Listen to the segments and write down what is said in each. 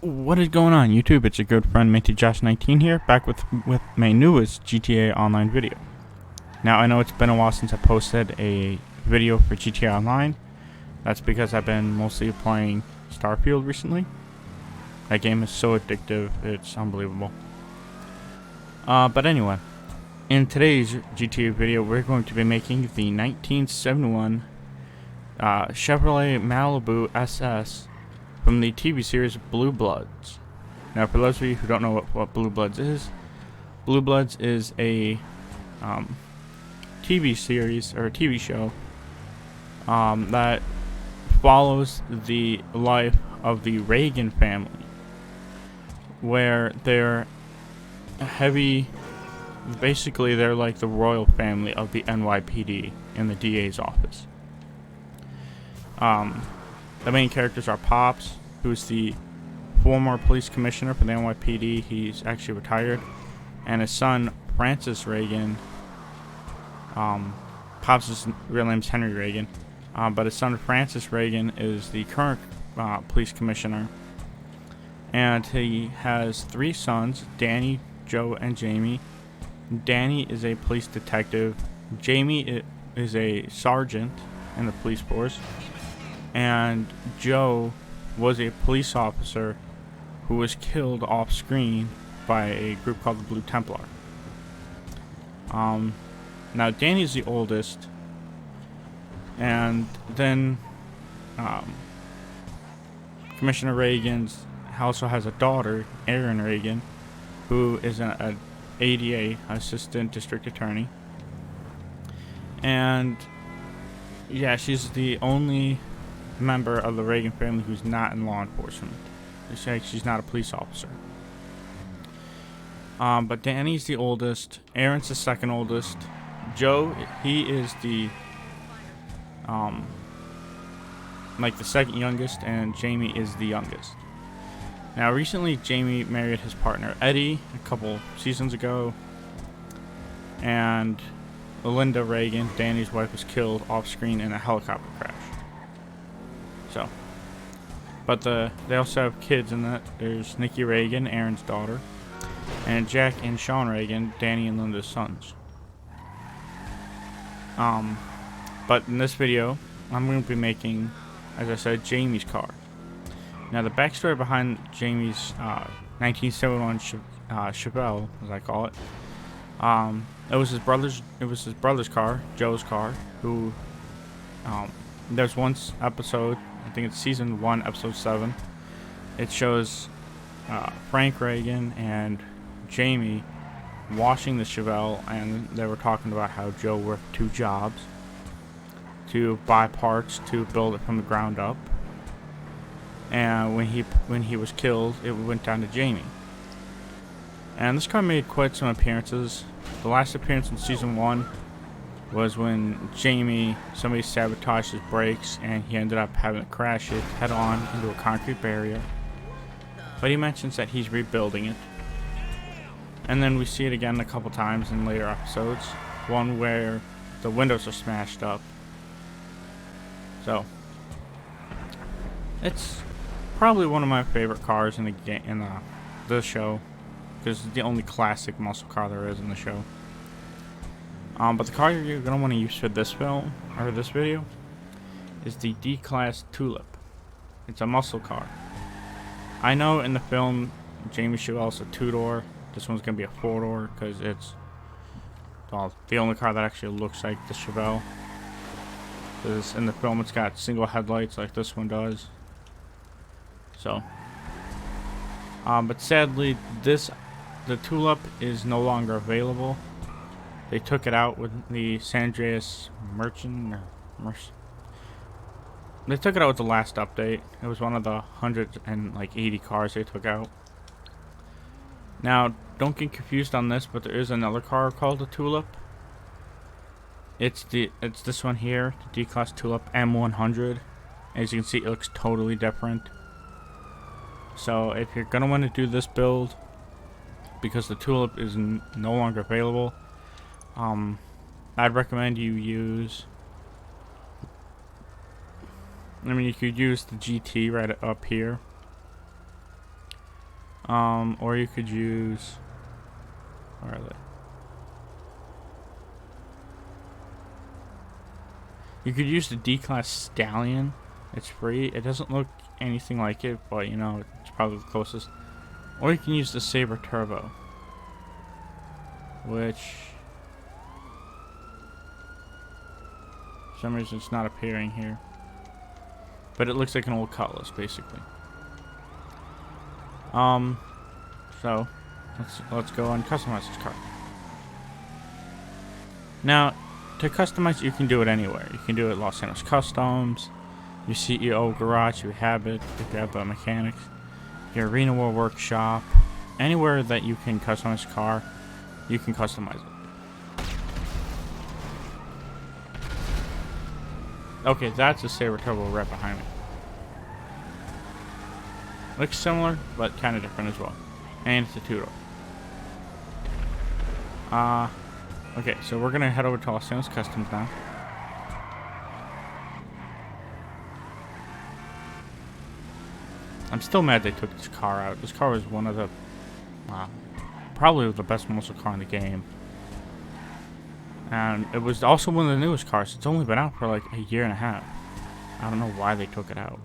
What is going on, YouTube? It's your good friend Minty Josh 19 here, back with my newest GTA Online video. Now, I know it's been a while since I posted a video for GTA Online. That's because I've been mostly playing Starfield recently. That game is so addictive, it's unbelievable. But anyway, in today's GTA video, we're going to be making the 1971 Chevrolet Malibu SS from the TV series Blue Bloods. Now, for those of you who don't know what Blue Bloods is a TV series or a TV show that follows the life of the Reagan family, where they're basically they're like the royal family of the NYPD in the DA's office. The main characters are Pops, who's the former police commissioner for the NYPD. He's actually retired. And his son, Francis Reagan. Pops' real name is Henry Reagan. But his son, Francis Reagan, is the current police commissioner. And he has three sons, Danny, Joe, and Jamie. Danny is a police detective. Jamie is a sergeant in the police force. And Joe was a police officer who was killed off screen by a group called the Blue Templar. Now Danny's the oldest, and then Commissioner Reagan also has a daughter, Erin Reagan, who is an ADA, assistant district attorney. And yeah, she's the only member of the Reagan family who's not in law enforcement. She's not a police officer. But Danny's the oldest. Aaron's the second oldest. Joe, he is the the second youngest, and Jamie is the youngest. Now, recently Jamie married his partner Eddie a couple seasons ago, and Linda Reagan, Danny's wife, was killed off screen in a helicopter crash. So, but they also have kids in that. There's Nikki Reagan, Aaron's daughter, and Jack and Sean Reagan, Danny and Linda's sons. But in this video, I'm going to be making, as I said, Jamie's car. Now, the backstory behind Jamie's 1971 Chevell, as I call it, it was his brother's car, Joe's car, who there's one episode, I think it's season 1, episode 7. It shows Frank Reagan and Jamie washing the Chevelle, and they were talking about how Joe worked 2 jobs to buy parts to build it from the ground up. And when he was killed, it went down to Jamie. And this car made quite some appearances. The last appearance in season 1 was when somebody sabotaged his brakes, and he ended up having to crash it head on into a concrete barrier. But he mentions that he's rebuilding it. And then we see it again a couple times in later episodes. One where the windows are smashed up. So, it's probably one of my favorite cars in the game, in the show, because it's the only classic muscle car there is in the show. But the car you're going to want to use for this film, or this video, is the D-Class Tulip. It's a muscle car. I know in the film, Jamie Chevell's a 2-door. This one's going to be a 4-door, because it's, well, the only car that actually looks like the Chevelle. Because in the film, it's got single headlights like this one does. So, but sadly, the Tulip is no longer available. They took it out with the San Andreas They took it out with the last update. It was one of the 180 cars they took out. Now, don't get confused on this, but there is another car called the Tulip. It's this one here, the D-Class Tulip M100. As you can see, it looks totally different. So, if you're gonna want to do this build, because the Tulip is no longer available, I'd recommend you use I mean, you could use the GT right up here, Or you could use, where are they? You could use the D-Class Stallion. It's free. It doesn't look anything like it, but you know, it's probably the closest. Or you can use the Sabre Turbo, which for some reason it's not appearing here. But it looks like an old Cutlass, basically. So let's go and customize this car. Now, to customize, you can do it anywhere. You can do it at Los Angeles Customs, your CEO garage, your Habit, if you have a mechanics, your Arena War workshop, anywhere that you can customize a car, you can customize it. Okay, that's a Sabre Turbo right behind me. Looks similar, but kind of different as well. And it's a two-door. Okay, so we're gonna head over to Los Angeles Customs now. I'm still mad they took this car out. This car was one of the, probably the best muscle car in the game. And it was also one of the newest cars. It's only been out for like a year and a half. I don't know why they took it out.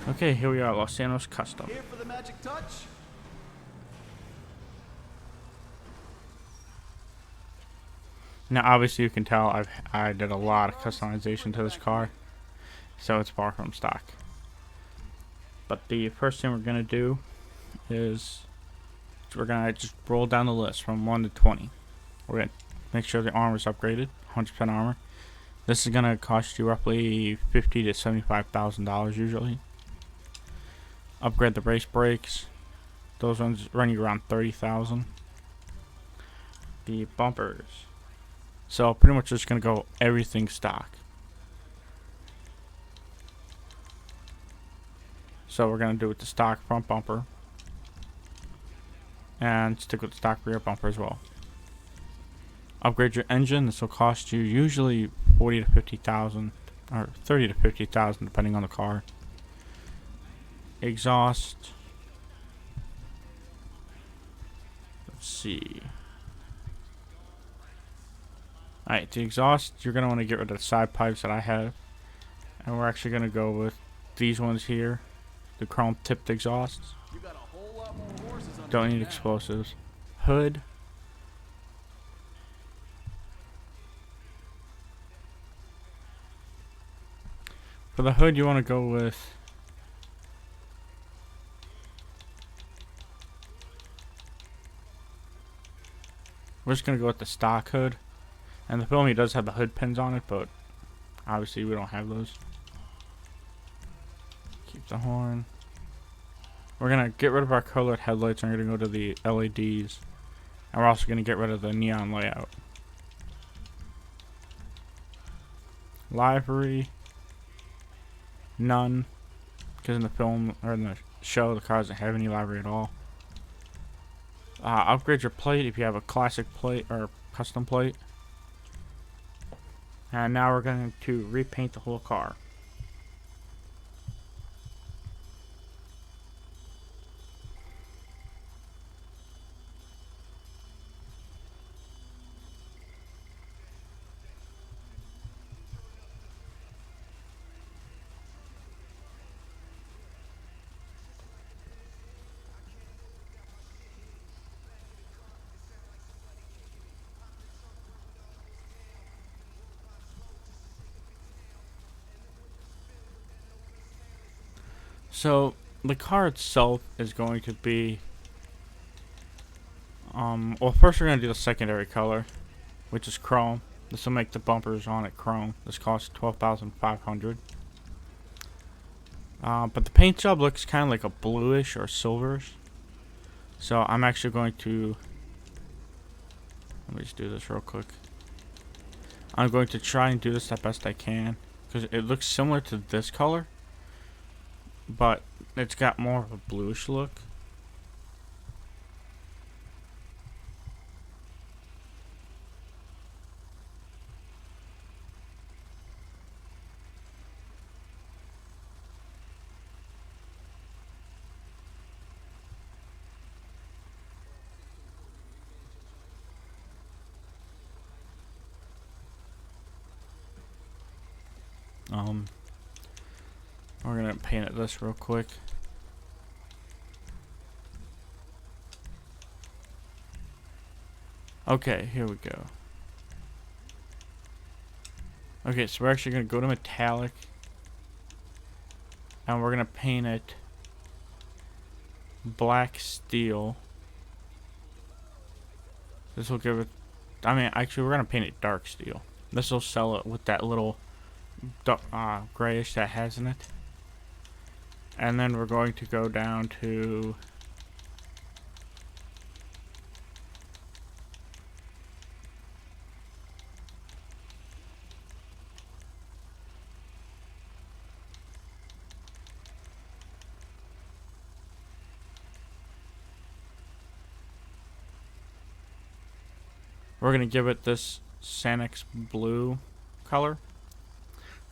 Okay, here we are at Los Angeles Customs. Here for the magic touch. Now, obviously, you can tell I did a lot of customization to this car, so it's far from stock. But the first thing we're gonna do is we're gonna just roll down the list from 1 to 20. We're gonna make sure the armor is upgraded, 100% armor. This is gonna cost you roughly $50,000 to $75,000 usually. Upgrade the race brakes. Those ones run you around $30,000. The bumpers. So pretty much just gonna go everything stock. So we're gonna do with the stock front bumper, and stick with the stock rear bumper as well. Upgrade your engine. This will cost you usually 40 to 50,000, or 30 to 50,000 depending on the car. Exhaust. Let's see. Alright, the exhaust, you're going to want to get rid of the side pipes that I have. And we're actually going to go with these ones here. The chrome tipped exhausts. You got a whole lot more horses under Don't you need now. explosives. Hood. For the hood, you want to go with we're just going to go with the stock hood. And the film, he does have the hood pins on it, but obviously we don't have those. Keep the horn. We're going to get rid of our colored headlights and we're going to go to the LEDs. And we're also going to get rid of the neon layout. Livery. None. Because in the film, or in the show, the car doesn't have any livery at all. Upgrade your plate if you have a classic plate or custom plate. And now we're going to repaint the whole car. So the car itself is going to be well, first we're going to do the secondary color, which is chrome. This will make the bumpers on it chrome. This costs $12,500. But the paint job looks kind of like a bluish or silverish. So I'm actually going to, let me just do this real quick. I'm going to try and do this the best I can, because it looks similar to this color, but it's got more of a bluish look. We're gonna paint it this real quick. Okay, here we go. Okay, so we're actually gonna go to metallic, and we're gonna paint it black steel. This will give it, I mean, actually we're gonna paint it dark steel. This will sell it with that little grayish that has in it. And then we're going to go down to we're going to give it this Sanix blue color.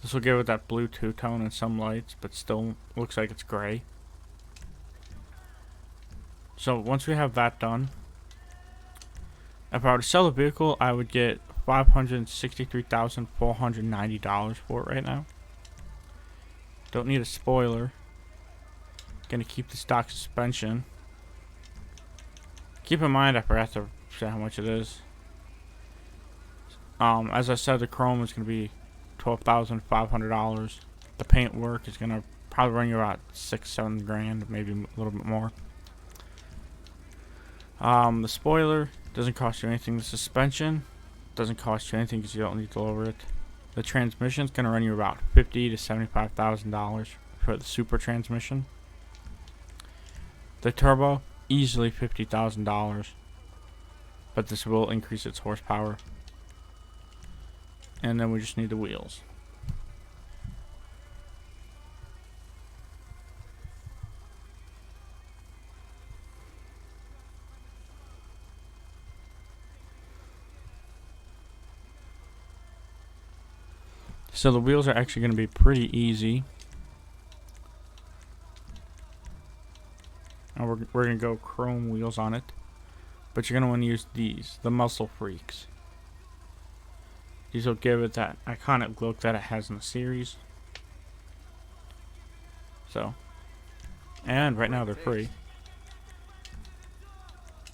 This will give it that blue two-tone and some lights, but still looks like it's gray. So once we have that done, if I were to sell the vehicle, I would get $563,490 for it right now. Don't need a spoiler. Gonna keep the stock suspension. Keep in mind, I forgot to say how much it is. As I said, the chrome is gonna be $12,500. The paint work is gonna probably run you about $6-7 grand, maybe a little bit more. The spoiler doesn't cost you anything. The suspension doesn't cost you anything because you don't need to lower it. The transmission is gonna run you about $50,000 to $75,000 for the super transmission. The turbo, easily $50,000, but this will increase its horsepower. And then we just need the wheels. So the wheels are actually going to be pretty easy. And we're going to go chrome wheels on it. But you're going to want to use these, the Muscle Freaks. These will give it that iconic look that it has in the series. So, and right now they're free.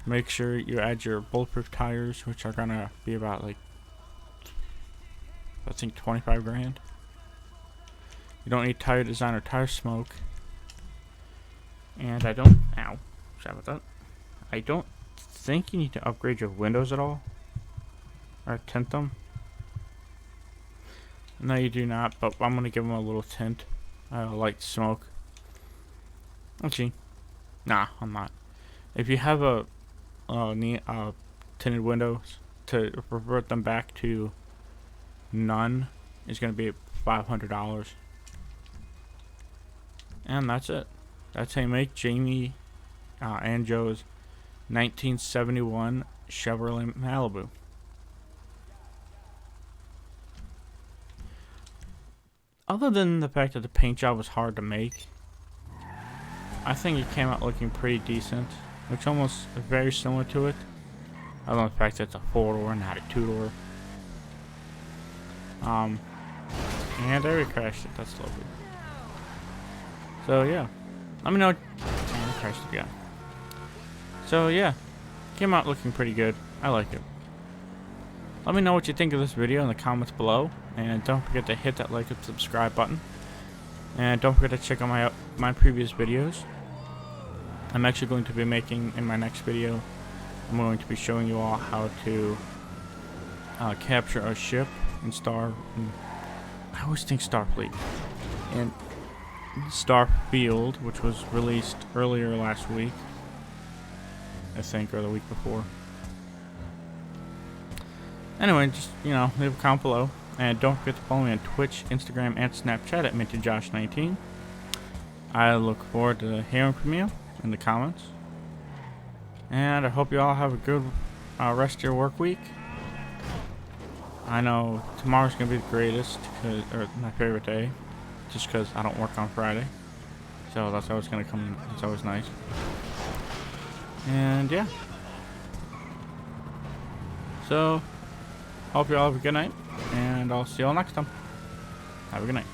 Make sure you add your bulletproof tires, which are gonna be about like, I think 25 grand. You don't need tire design or tire smoke. And I don't, ow, sorry about that. I don't think you need to upgrade your windows at all. Or tint them. No, you do not, but I'm going to give them a little tint. Light smoke. Actually, nah, I'm not. If you have a tinted windows, to revert them back to none, is going to be $500. And that's it. That's how you make Jamie and Joe's 1971 Chevrolet Malibu. Other than the fact that the paint job was hard to make, I think it came out looking pretty decent. Which almost very similar to it. Other than the fact that it's a 4-door, not a 2-door. And I already crashed it. That's lovely. So yeah, let me know. I crashed it again. So yeah, came out looking pretty good. I like it. Let me know what you think of this video in the comments below, and don't forget to hit that like and subscribe button. And don't forget to check out my previous videos. I'm actually going to be making, in my next video, I'm going to be showing you all how to capture a ship in I always think Starfleet. And Starfield, which was released earlier last week, I think, or the week before. Anyway, just, leave a comment below. And don't forget to follow me on Twitch, Instagram, and Snapchat at MintyJosh19. I look forward to hearing from you in the comments. And I hope you all have a good rest of your work week. I know tomorrow's going to be the greatest, or my favorite day, just because I don't work on Friday. So that's always going to come, it's always nice. And yeah. So, hope you all have a good night, and I'll see you all next time. Have a good night.